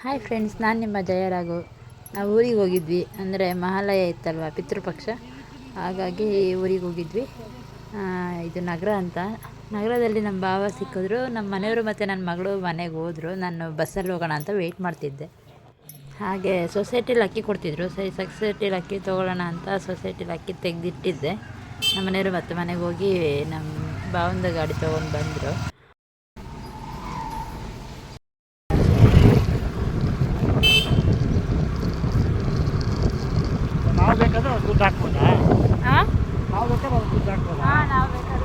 Hi friends, ನಾನು ನಿಮ್ಮ ಜಯರಾಘು. ನಾವು ಊರಿಗೆ ಹೋಗಿದ್ವಿ, ಅಂದರೆ ಮಹಾಲಯ ಇತ್ತಲ್ವ, ಪಿತೃಪಕ್ಷ. ಹಾಗಾಗಿ ಊರಿಗೆ ಹೋಗಿದ್ವಿ. ಇದು ನಗರ ಅಂತ. ನಗರದಲ್ಲಿ ನಮ್ಮ ಭಾವ ಸಿಕ್ಕಿದ್ರು. ನಮ್ಮ ಮನೆಯವರು ಮತ್ತು ನನ್ನ ಮಗಳು ಮನೆಗೆ ಹೋದರು. ನಾನು ಬಸ್ಸಲ್ಲಿ ಹೋಗೋಣ ಅಂತ ವೆಯ್ಟ್ ಮಾಡ್ತಿದ್ದೆ. ಹಾಗೆ ಸೊಸೈಟಿಲಿ ಅಕ್ಕಿ ಕೊಡ್ತಿದ್ರು. ಸೊಸೈಟಿಲಿ ಅಕ್ಕಿ ತೊಗೊಳ್ಳೋಣ ಅಂತ ಸೊಸೈಟಿಲಿ ಅಕ್ಕಿ ತೆಗೆದಿಟ್ಟಿದ್ದೆ. ನಮ್ಮ ಮನೆಯವರು ಮತ್ತೆ ಮನೆಗೆ ಹೋಗಿ ನಮ್ಮ ಭಾವಂದು ಗಾಡಿ ತೊಗೊಂಡು ಬಂದರು. ನಾವು ಬೇಕಾದ್ರೆ ಅವ್ರು ದುಡ್ಡು ಹಾಕ್ಬೋದಾ? ನಾವು ಬೇಕಾದ್ರೆ ಅವ್ರು ದುಡ್ಡು ಹಾಕ್ಬೋದಾ? ನಾವು ಬೇಕಾದ್ರೆ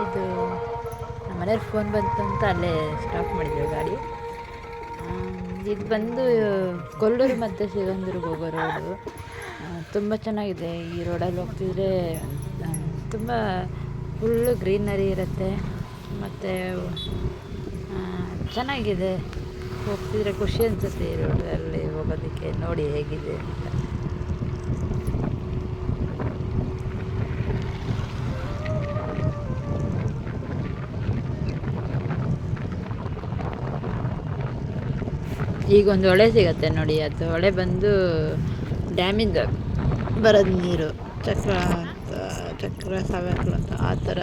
ಇದು ನಮ್ಮ ಮನೆಯವ್ರ ಫೋನ್ ಬಂತು ಅಂತ ಅಲ್ಲೇ ಸ್ಟಾಪ್ ಮಾಡಿದ್ರು ಗಾಡಿ. ಇದು ಬಂದು ಕೊಲ್ಲೂರು ಮತ್ತು ಸಿಗಂದೂರಿಗೆ ಹೋಗೋ ರೋಡು. ತುಂಬ ಚೆನ್ನಾಗಿದೆ. ಈ ರೋಡಲ್ಲಿ ಹೋಗ್ತಿದ್ರೆ ತುಂಬ ಫುಲ್ಲು ಗ್ರೀನರಿ ಇರುತ್ತೆ. ಮತ್ತು ಚೆನ್ನಾಗಿದೆ. ಹೋಗ್ತಿದ್ರೆ ಖುಷಿ ಅನಿಸುತ್ತೆ ಈ ರೋಡಲ್ಲಿ ಹೋಗೋದಕ್ಕೆ. ನೋಡಿ ಹೇಗಿದೆ ಅಂತ. ಈಗ ಒಂದು ಹೊಳೆ ಸಿಗತ್ತೆ ನೋಡಿ. ಅದು ಹೊಳೆ ಬಂದು ಡ್ಯಾಮಿಂದ ಬರೋದು ನೀರು. ಚಕ್ರ ಸಾಗರ ಅಂತ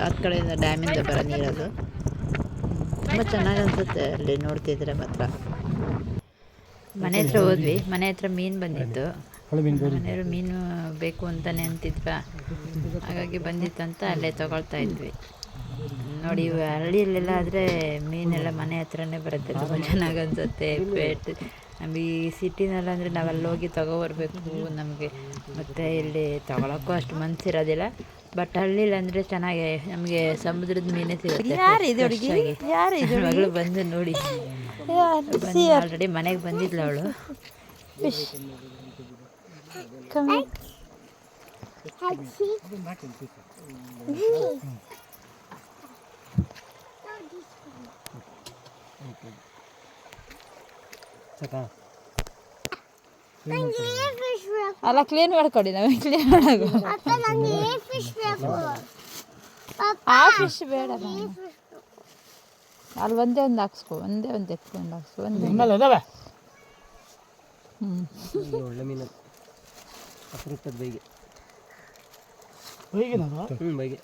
ಆ ಕಡೆಯಿಂದ ಡ್ಯಾಮಿಂದ ಬರೋ ನೀರು. ಅದು ತುಂಬ ಚೆನ್ನಾಗಿ ಅನಿಸುತ್ತೆ ಅಲ್ಲಿ ನೋಡ್ತಿದ್ರೆ ಮಾತ್ರ. ಮನೆ ಹತ್ರ ಹೋದ್ವಿ. ಮನೆ ಹತ್ರ ಮೀನು ಬಂದಿತ್ತು. ಮನೆಯವರು ಮೀನು ಬೇಕು ಅಂತಲೇ ಅಂತಿದ್ವ. ಹಾಗಾಗಿ ಬಂದಿತ್ತಂತ ಅಲ್ಲೇ ತೊಗೊಳ್ತಾ ಇದ್ವಿ. ನೋಡಿ, ಹಳ್ಳಿಯಲ್ಲೆಲ್ಲ ಆದರೆ ಮೀನೆಲ್ಲ ಮನೆ ಹತ್ರನೇ ಬರುತ್ತೆ. ತುಂಬ ಚೆನ್ನಾಗಿ ಅನಿಸುತ್ತೆ. ನಮಗೆ ಈ ಸಿಟಿನಲ್ಲಿ ಅಂದರೆ ನಾವಲ್ಲಿ ಹೋಗಿ ತೊಗೊಬರ್ಬೇಕು ನಮಗೆ. ಮತ್ತು ಇಲ್ಲಿ ತೊಗೊಳಕ್ಕೂ ಅಷ್ಟು ಮನಸ್ಸಿರೋದಿಲ್ಲ. ಬಟ್ ಹಳ್ಳಿಲಿ ಅಂದರೆ ಚೆನ್ನಾಗಿ ನಮಗೆ ಸಮುದ್ರದ ಮೀನೇ ಸಿಗುತ್ತೆ. ಮಗಳು ಬಂದು ನೋಡಿ, ಆಲ್ರೆಡಿ ಮನೆಗೆ ಬಂದಿದ್ಲು ಅವಳು. ಅಲ್ಲ, ಕ್ಲೀನ್ ಮಾಡ್ಕೊಡಿ. ನಮಗೆ ಕ್ಲೀನ್ ಮಾಡೋದು ಆ ಫಿಶ್ ಬೇಡ. ಅಲ್ಲಿ ಒಂದೇ ಒಂದು ಹಾಕ್ಸ್ಕೊ, ಒಂದೇ ಒಂದು ಎತ್ಕೊಂಡು ಹಾಕ್ಸ್ಕೊ. ಒಳ್ಳೆ ಮೀನು 10 ರೂಪಾಯಿ ಬೈಗೆ. ಬೈಗೆ